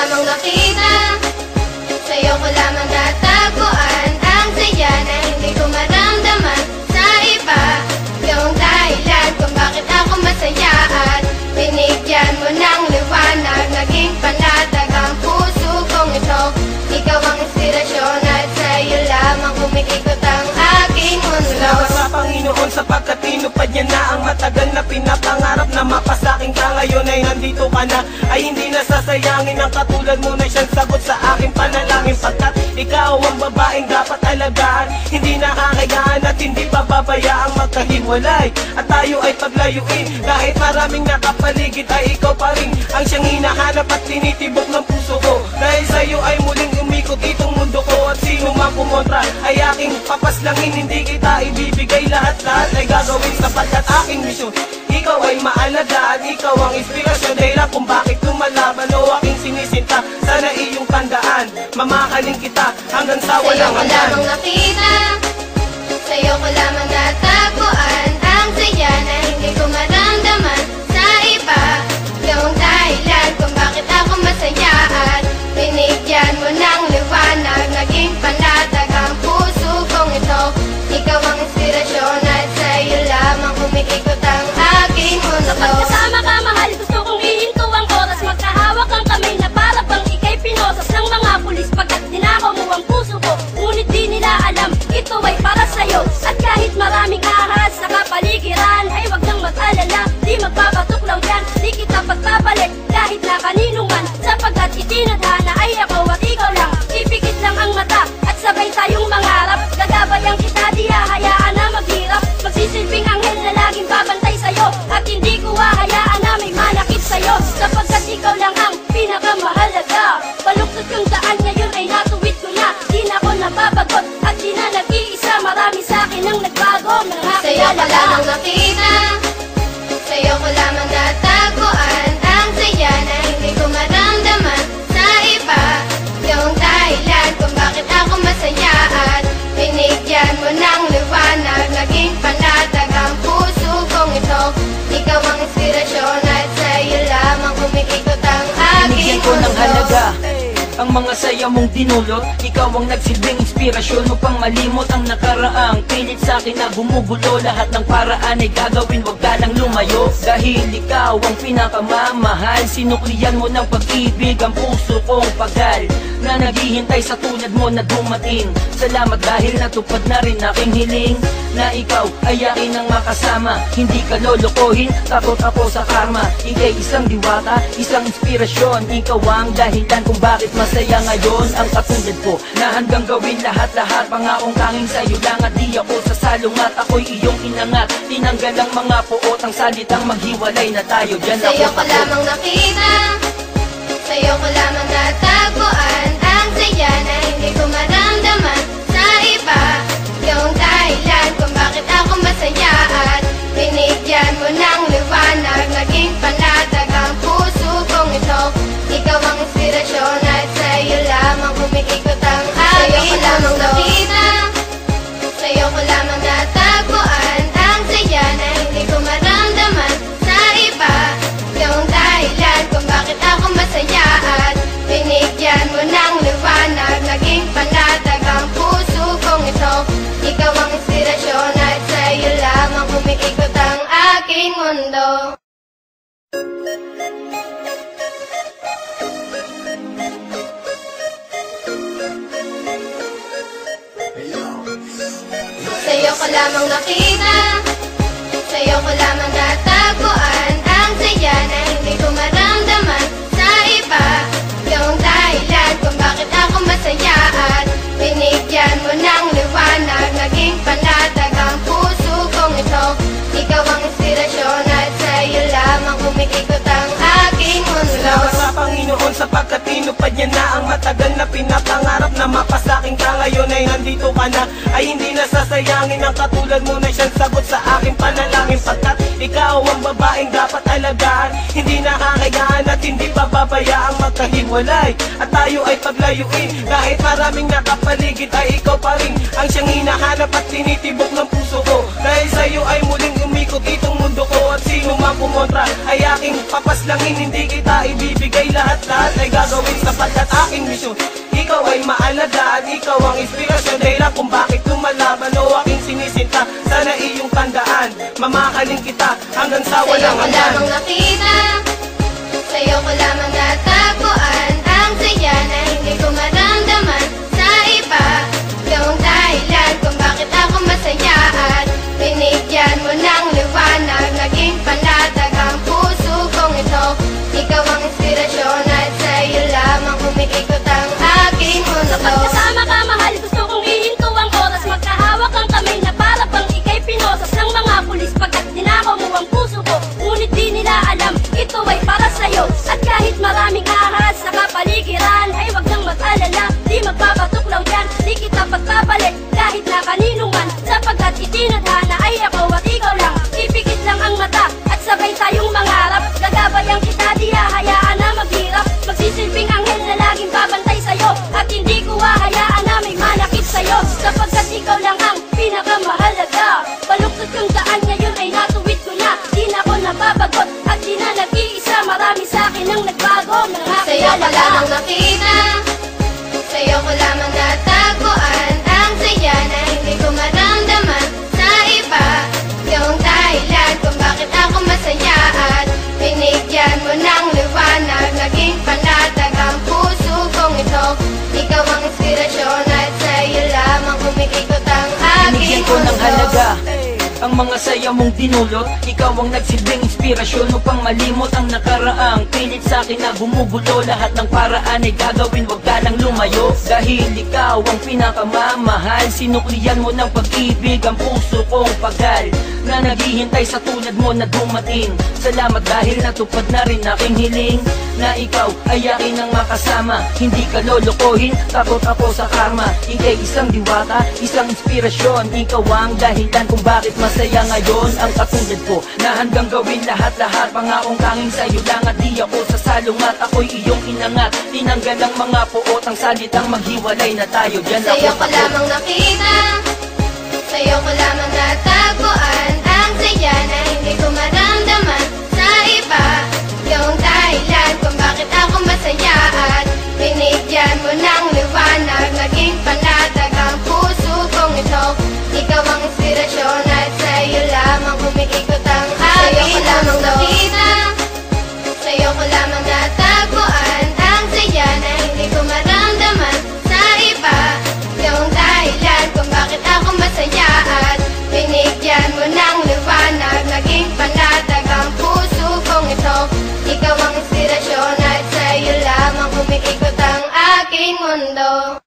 lamang nakita, sa'yo ko lamang natagpuan ang saya na hindi ko maramdaman sa iba. Yung dahilan kung bakit ako masaya at binigyan mo ng liwanag, naging panatag ang puso kong ito. Ikaw ang inspirasyon at sa'yo lamang umiikot ang aking mundo. Salamat sa Panginoon sapagkat tinupad niya na ang matagal na pinapangarap na mapasakin ka. Ngayon ay nandito ka na, ay hindi nasasayangin ang katulad mo na siyang sagot sa aking panalangin. Pagkat ikaw ang babaeng dapat alagaan, hindi nakakayaan at hindi pababayaang magkahiwalay at tayo ay paglayuin. Kahit maraming nakapaligid ay ikaw pa rin ang siyang hinahanap at tinitibok ng puso ko. Dahil sa'yo ay muling umikot itong mundo ko at sino mang kumontra ay aking papaslangin. Hindi kita ibibigay, lahat-lahat ay gagawin sapagkat aking misyon. Ikaw ay maalagaan, ikaw ang inspirasyon, dahilan kung bakit lumalaban o aking sinisinta. Sana iyong tandaan, mamahalin kita hanggang sa walang hanggan. Sa'yo ko lamang nakita, sa'yo ko lamang natagpuan ang saya na hindi ko maramdaman sa iba. Yung dahilan kung bakit ako masaya at binigyan mo ng liwanag, naging panatag ang puso kong ito. Ikaw ang inspirasyon at sa'yo lamang umiikot ang aking mundo. Kapag kasama ka mahal, gusto kong ihinto ang oras, magkahawak ang kamay na para bang ika'y pinosas ng mga pulis. Pagkat dinakaw mo ang puso ko, ngunit di nila alam ito ay para sa'yo. At kahit maraming ahas sa kapaligiran ay wag nang mag-alala, di magpapatuklaw yan, di kita pagpapalit kahit na kanino man. Sapagkat itinadhana ay ako at ikaw lang, ipikit lang ang mata at sabay tayong mangarap. Gagabayan kita, di hahayaan na maghirap, magsisilbing anghel na laging babantay sa'yo at hindi ko hahayaan na may manakit sa'yo. Sapagkat ikaw lang ang pinakamahalaga, baluktot yung daan ngayon ay natuwid ko na, di na ako nababagot at di na nag-iisa. Marami sa'kin ang nagbago, sa'yo ko lamang nakita, sa'yo ko lamang natagpuan ang saya na hindi ko maramdaman sa iba. Yung dahilan kung bakit ako masaya at binigyan mo ng liwanag, naging panatag ang puso kong ito. Ikaw ang inspirasyon at sa'yo lamang umiikot ang aking Binigyan ko ng mundo. halaga ang mga saya mong dinulot, ikaw ang nagsilbing inspirasyon upang malimot ang nakaraang pilit sa akin na gumugulo. Lahat ng paraan ay gagawin, wag ka lang lumayo, dahil ikaw ang pinakamamahal. Sinuklian mo ng pag-ibig ang puso kong pagal na naghihintay sa tulad mo na dumating. Salamat dahil natupad na rin aking hiling na ikaw ay akin ang makasama. Hindi ka lolokohin, takot ako sa karma. Ika'y isang diwata, isang inspirasyon. Ikaw ang dahilan kung bakit masaya ngayon ang katulad ko, na hanggang gawin lahat-lahat. Pangakong tanging sa'yo lang at di ako sasalungat. Ako'y iyong inangat, tinanggal ang mga puot, ang salitang maghiwalay na tayo. Diyan ako sa'yo ko lamang nakita, sa'yo ko lamang natagpuan ang saya na hindi ko maramdaman sa iba. Yung dahilan kung bakit ako masaya at binigyan mo ng liwanag, naging panatag ang puso kong ito. Ikaw ang inspirasyon at sa'yo lamang umiikot ang aking mundo. Sa'yo ko lamang nakita, sa'yo ko lamang natagpuan ang saya na hindi ko maramdaman sa iba. Yung dahilan kung bakit ako masaya at binigyan mo ng liwanag, naging panatag ang puso kong ito. Ikaw ang inspirasyon at sa'yo lamang umiikot ang aking mundo. Sa'yo ko lamang nakita, sa'yo ko lamang natagpuan ang saya na hindi ko maramdaman sa iba. Yung dahilan kung bakit ako masaya at binigyan mo ng liwanag, naging panatag ang puso kong ito. Ikaw ang inspirasyon at sa'yo lamang umiikot ang aking mundo. Salamat sa Panginoon sapagkat tinupad niya na ang matagal na pinapangarap na mapasakin ka. Ngayon ay nandito ka na, ay hindi nasasayangin ang katulad mo na siyang sagot sa aking panalangin. Pagkat ikaw ang babaeng dapat alagaan, hindi nakakayaan at hindi pababayaang magkahiwalay at tayo ay paglayuin. Kahit maraming nakapaligid ay ikaw pa rin ang siyang hinahanap at tinitibok ng puso ko. Dahil sa'yo ay muling umikot itong mundo ko at sino man kumontra ay aking papaslangin. Hindi kita ibibigay lahat-lahat ay gagawin sapagkat aking misyon. Ikaw ay maalagaan, ikaw ang inspirasyon, dahilan kung bakit lumalaban o aking sinisinta. Sana iyong tandaan, mamahalin kita hanggang sa Sa'yo walang ko hanggan. lamang nakita, sa'yo ko lamang natagpuan ang saya na hindi ko maramdaman sa iba. Yung dahilan kung bakit ako masaya at binigyan mo ng liwanag, naging panatag ang puso kong ito. Ikaw ang inspirasyon at sa'yo lamang umikikot ang aking mundo. Kapag kasama ka, mahal, gusto kong ihinto ang oras. Magkahawak ang kamay na para bang ika'y pinosas ng mga pulis pagkat dinakaw mo ang puso ko. Ngunit di nila alam, ito ay para sa'yo. At kahit maraming ahas sa kapaligiran, ay wag nang mag-alala, di magpapatuklaw yan. Di kita pagpapalit kahit na kanino man, sapagkat itinadhana ay ako at ikaw lang. Ipikit lang ang mata at sabay tayong mangarap. Gagabayan kita, di hahayaan na maghirap. Magsisilbing anghel na laging babantay sa'yo, at hindi ko hahayaan na may manakit sa'yo, sapagkat ikaw lang ang pinakamahalaga. Baluktot kong daan ngayon ay natuwid ko na. Di na ako nababagot at di na nag-iisa. Marami sa'kin ang nagbago, Sa'yo ko nakakilala lamang ka. nakita, sa'yo ko lamang natagpuan ang saya na hindi ko maramdaman sa iba. Yung dahilan kung bakit ako masaya at binigyan mo ng liwanag, naging panatag ang puso kong ito. Ikaw ang inspirasyon at sa'yo lamang umikikot ang aking Binigyan ko ng mundo. halaga ang mga saya mong dinulot. Ikaw ang nagsilbing inspirasyon upang malimot ang nakaraang pilit sa akin na gumugulo. Lahat ng paraan ay gagawin, wag ka lang lumayo, dahil ikaw ang pinakamamahal. Sinuklian mo ng pag-ibig ang puso kong pagal na naghihintay sa tulad mo na dumating. Salamat dahil natupad na rin aking hiling na ikaw ay akin ang makasama. Hindi ka lolokohin, takot ako sa karma. Ika'y isang diwata, isang inspirasyon. Ikaw ang dahilan kung bakit masaya ngayon ang katulad ko, na hanggang gawin lahat-lahat. Pangakong tanging sa'yo lang at di ako sasalungat. Ako'y iyong inangat, tinanggal ang mga puot, ang salitang maghiwalay na tayo. Diyan Sa'yo ako ko lamang nakita, sa'yo ko lamang natagpuan ang saya na hindi ko maramdaman sa iba. Yung dahilan kung bakit ako masaya at binigyan mo ng liwanag, naging panatag ang puso kong ito. Ikaw ang inspirasyon at sa'yo lamang umikikot ang aking mundo. Sa'yo ko lamang nakita, sa'yo ko lamang natagpuan ang saya na hindi ko maramdaman sa iba. Yung dahilan kung bakit ako masaya at binigyan mo ng liwanag, naging panatag ang puso kong ito. Ikaw ang inspirasyon at sa'yo lamang umikikot ang aking mundo.